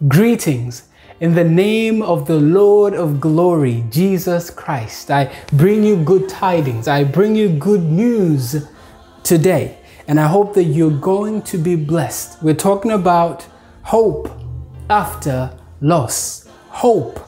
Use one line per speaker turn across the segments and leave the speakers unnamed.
Greetings. In the name of the Lord of glory, Jesus Christ, I bring you good tidings. I bring you good news today. And I hope that you're going to be blessed. We're talking about hope after loss. Hope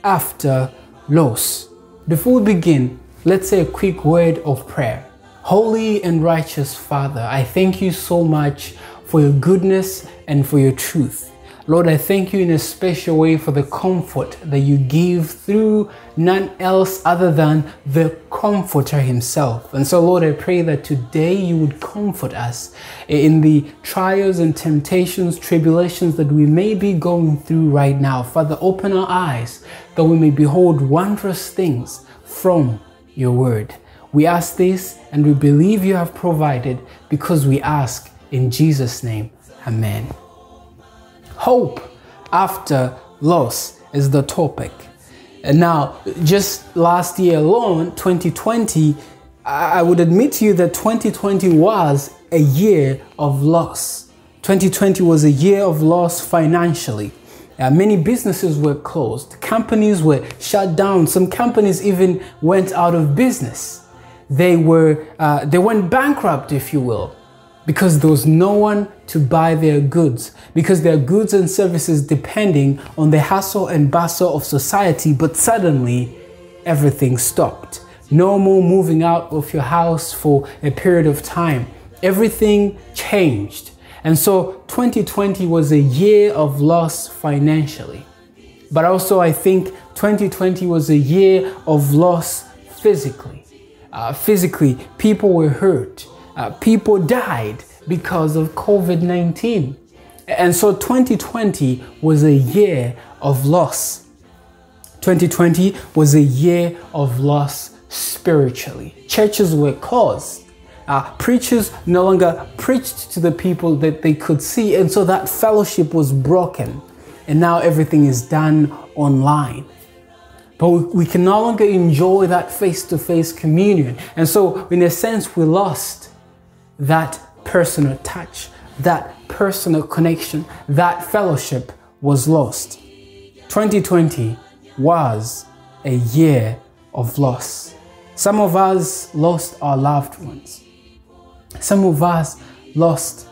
after loss. Before we begin, let's say a quick word of prayer. Holy and righteous Father, I thank you so much for your goodness and for your truth. Lord, I thank you in a special way for the comfort that you give through none else other than the Comforter himself. And so, Lord, I pray that today you would comfort us in the trials and temptations, tribulations that we may be going through right now. Father, open our eyes that we may behold wondrous things from your word. We ask this and we believe you have provided because we ask in Jesus' name. Amen. Hope after loss is the topic. And now, just last year alone, 2020, I would admit to you that 2020 was a year of loss. 2020 was a year of loss financially. Many businesses were closed. Companies were shut down. Some companies even went out of business. They went bankrupt, if you will, because there was no one to buy their goods, because their goods and services depending on the hustle and bustle of society. But suddenly everything stopped. No more moving out of your house for a period of time. Everything changed. And so 2020 was a year of loss financially. But also I think 2020 was a year of loss physically. Physically, people were hurt. People died because of COVID-19. And so 2020 was a year of loss. 2020 was a year of loss spiritually. Churches were closed. Preachers no longer preached to the people that they could see. And so that fellowship was broken. And now everything is done online. But we can no longer enjoy that face-to-face communion. And so in a sense, we lost that personal touch, that personal connection, that fellowship was lost. 2020 was a year of loss. Some of us lost our loved ones. Some of us lost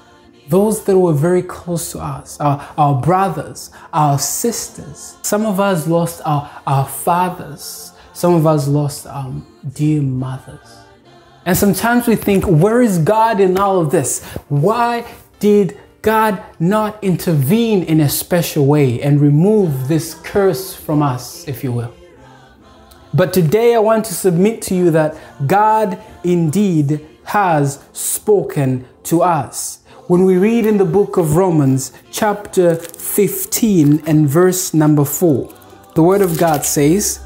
those that were very close to us, our brothers, our sisters. Some of us lost our fathers. Some of us lost our dear mothers. And sometimes we think, where is God in all of this? Why did God not intervene in a special way and remove this curse from us, if you will? But today I want to submit to you that God indeed has spoken to us. When we read in the book of Romans, chapter 15 and verse number 4, the word of God says,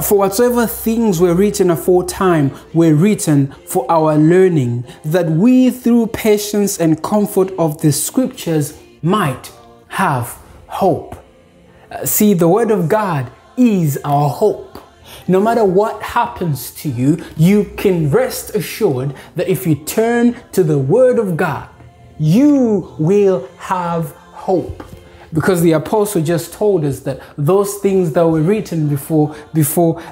"For whatsoever things were written aforetime were written for our learning, that we through patience and comfort of the scriptures might have hope." See, the word of God is our hope. No matter what happens to you, you can rest assured that if you turn to the word of God, you will have hope. Because the apostle just told us that those things that were written before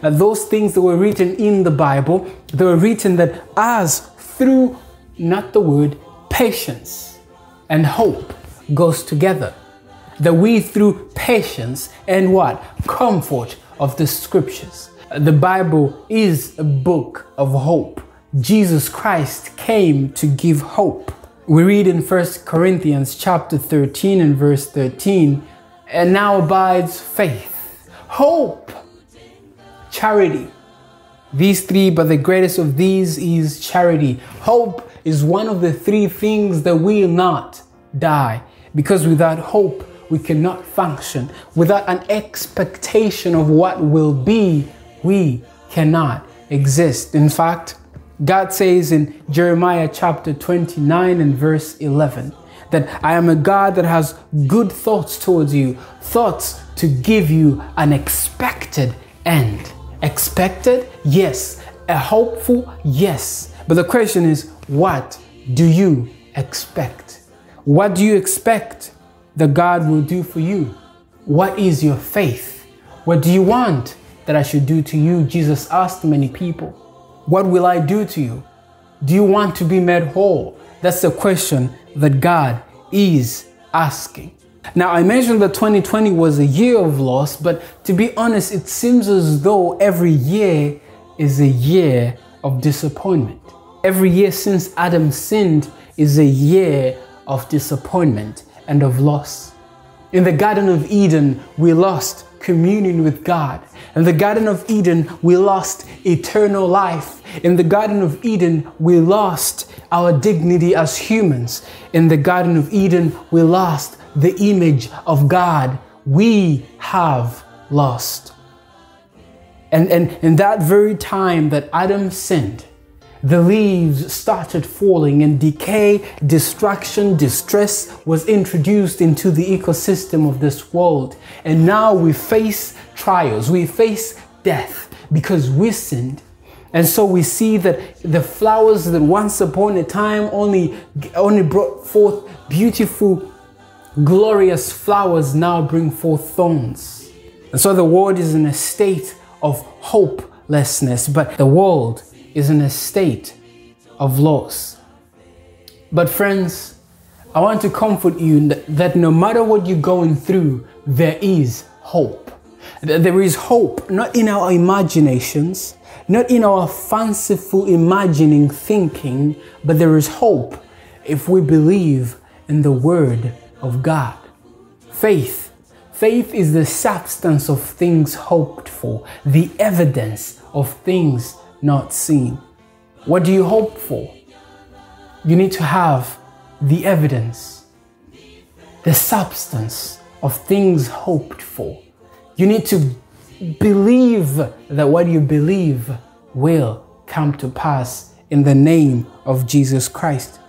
those things that were written in the Bible, they were written that as through, not the word, patience and hope goes together. That we through patience and what? Comfort of the scriptures. The Bible is a book of hope. Jesus Christ came to give hope. We read in 1 Corinthians chapter 13 and verse 13, "And now abides faith, hope, charity. These three, but the greatest of these is charity." Hope is one of the three things that will not die, because without hope, we cannot function. Without an expectation of what will be, we cannot exist. In fact, God says in Jeremiah chapter 29 and verse 11 that I am a God that has good thoughts towards you, thoughts to give you an expected end. Expected? Yes. A hopeful? Yes. But the question is, what do you expect? What do you expect that God will do for you? What is your faith? What do you want that I should do to you? Jesus asked many people. What will I do to you? Do you want to be made whole? That's the question that God is asking. Now, I mentioned that 2020 was a year of loss, but to be honest, it seems as though every year is a year of disappointment. Every year since Adam sinned is a year of disappointment and of loss. In the Garden of Eden, we lost communion with God. In the Garden of Eden, we lost eternal life. In the Garden of Eden, we lost our dignity as humans. In the Garden of Eden, we lost the image of God. We have lost. And in that very time that Adam sinned, the leaves started falling and decay, destruction, distress was introduced into the ecosystem of this world. And now we face trials, we face death because we sinned. And so we see that the flowers that once upon a time only brought forth beautiful, glorious flowers now bring forth thorns. And so the world is in a state of hopelessness, but the world is in a state of loss. But friends, I want to comfort you that no matter what you're going through, there is hope. There is hope, not in our imaginations, not in our fanciful imagining thinking, but there is hope if we believe in the Word of God. Faith is the substance of things hoped for, the evidence of things not seen. What do you hope for? You need to have the evidence, the substance of things hoped for. You need to believe that what you believe will come to pass in the name of Jesus Christ.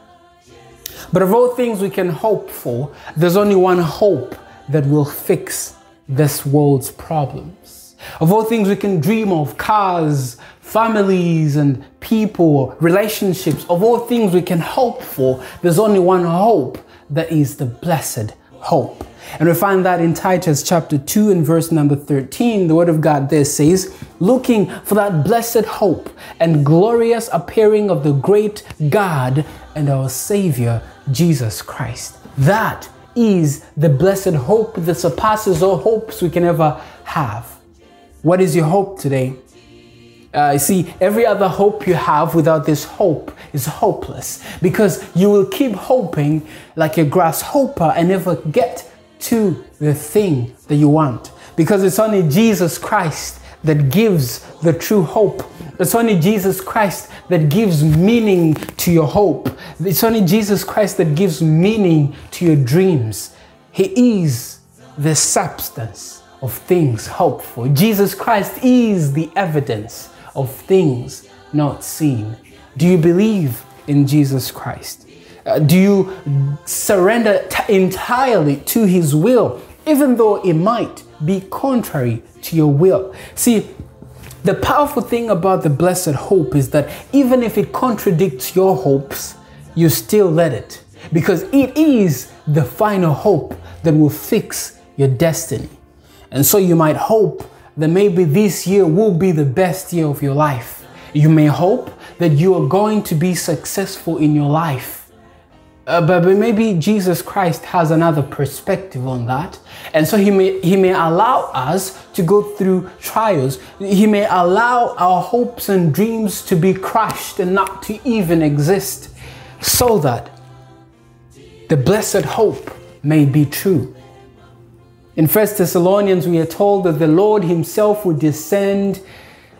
But of all things we can hope for, there's only one hope that will fix this world's problems. Of all things we can dream of, cars, families and people, relationships, of all things we can hope for, there's only one hope that is the blessed hope. And we find that in Titus chapter 2 and verse number 13, the word of God there says, looking for that blessed hope and glorious appearing of the great God and our Savior, Jesus Christ. That is the blessed hope that surpasses all hopes we can ever have. What is your hope today? You see, every other hope you have without this hope is hopeless, because you will keep hoping like a grasshopper and never get to the thing that you want, because it's only Jesus Christ that gives the true hope. It's only Jesus Christ that gives meaning to your hope. It's only Jesus Christ that gives meaning to your dreams. He is the substance of things hoped for. Jesus Christ is the evidence of things not seen. Do you believe in Jesus Christ? Do you surrender entirely to His will, even though it might be contrary to your will? See, the powerful thing about the blessed hope is that even if it contradicts your hopes, you still let it, because it is the final hope that will fix your destiny. And so you might hope that maybe this year will be the best year of your life. You may hope that you are going to be successful in your life. But maybe Jesus Christ has another perspective on that. And so he may allow us to go through trials. He may allow our hopes and dreams to be crushed and not to even exist, so that the blessed hope may be true. In 1 Thessalonians, we are told that the Lord Himself would descend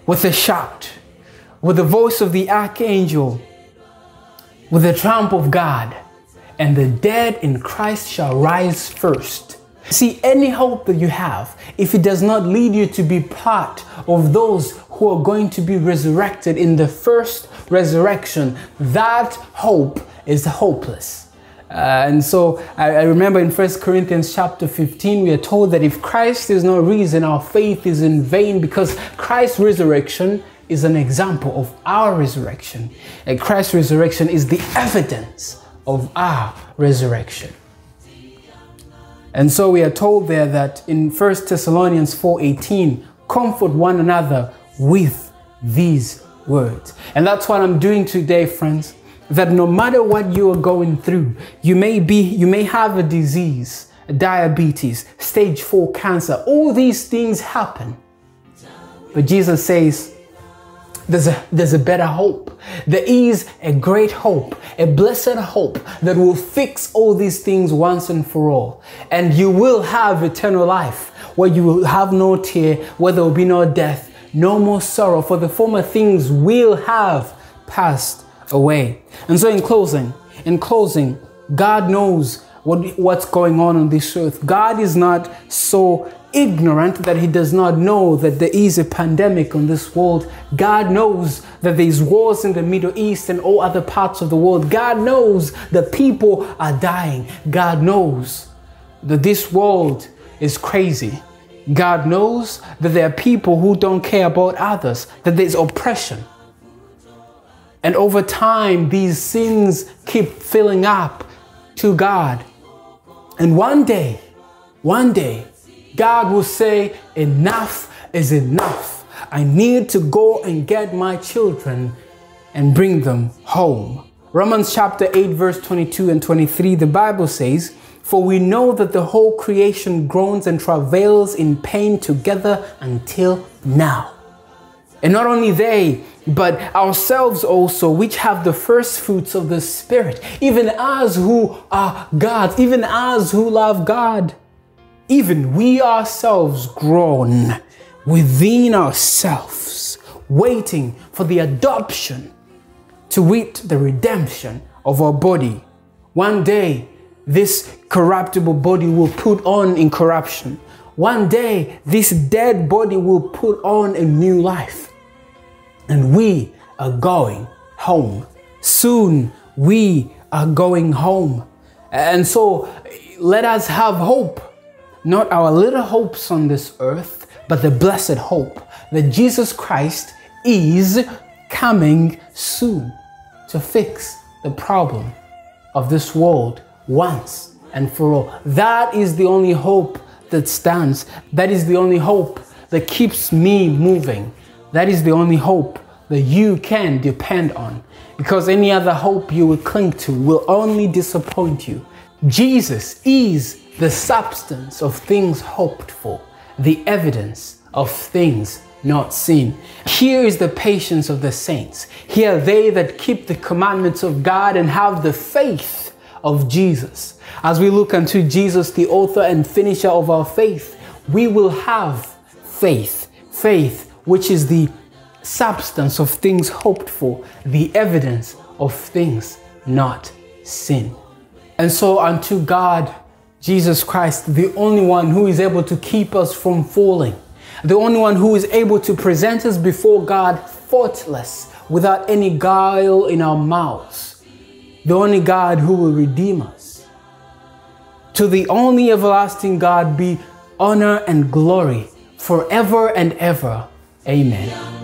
with a shout, with the voice of the archangel, with the trump of God, and the dead in Christ shall rise first. See, any hope that you have, if it does not lead you to be part of those who are going to be resurrected in the first resurrection, that hope is hopeless. And so I remember in 1 Corinthians chapter 15, we are told that if Christ is not risen, our faith is in vain, because Christ's resurrection is an example of our resurrection. And Christ's resurrection is the evidence of our resurrection. And so we are told there that in 1 Thessalonians 4:18, comfort one another with these words. And that's what I'm doing today, friends, that no matter what you are going through, you may have a disease, diabetes, stage 4 cancer, all these things happen. But Jesus says, there's a better hope. There is a great hope, a blessed hope that will fix all these things once and for all. And you will have eternal life, where you will have no tear, where there will be no death, no more sorrow, for the former things will have passed away. And so in closing, God knows what's going on this earth. God is not so ignorant that he does not know that there is a pandemic on this world. God knows that there's wars in the Middle East and all other parts of the world. God knows that people are dying. God knows that this world is crazy. God knows that there are people who don't care about others, that there's oppression. And over time, these sins keep filling up to God. And one day, God will say, enough is enough. I need to go and get my children and bring them home. Romans chapter 8, verse 22 and 23, the Bible says, for we know that the whole creation groans and travails in pain together until now. And not only they, but ourselves also, which have the first fruits of the Spirit, even us who are God's, even us who love God, even we ourselves groan within ourselves, waiting for the adoption, to wit, the redemption of our body. One day, this corruptible body will put on incorruption. One day, this dead body will put on a new life. And we are going home. Soon, we are going home. And so, let us have hope. Not our little hopes on this earth, but the blessed hope that Jesus Christ is coming soon to fix the problem of this world once and for all. That is the only hope that stands. That is the only hope that keeps me moving. That is the only hope that you can depend on, because any other hope you will cling to will only disappoint you. Jesus is the substance of things hoped for, the evidence of things not seen. Here is the patience of the saints. Here are they that keep the commandments of God and have the faith of Jesus. As we look unto Jesus, the author and finisher of our faith, we will have faith. Faith, which is the substance of things hoped for, the evidence of things not seen. And so unto God, Jesus Christ, the only one who is able to keep us from falling, the only one who is able to present us before God faultless, without any guile in our mouths, the only God who will redeem us. To the only everlasting God be honor and glory forever and ever. Amen.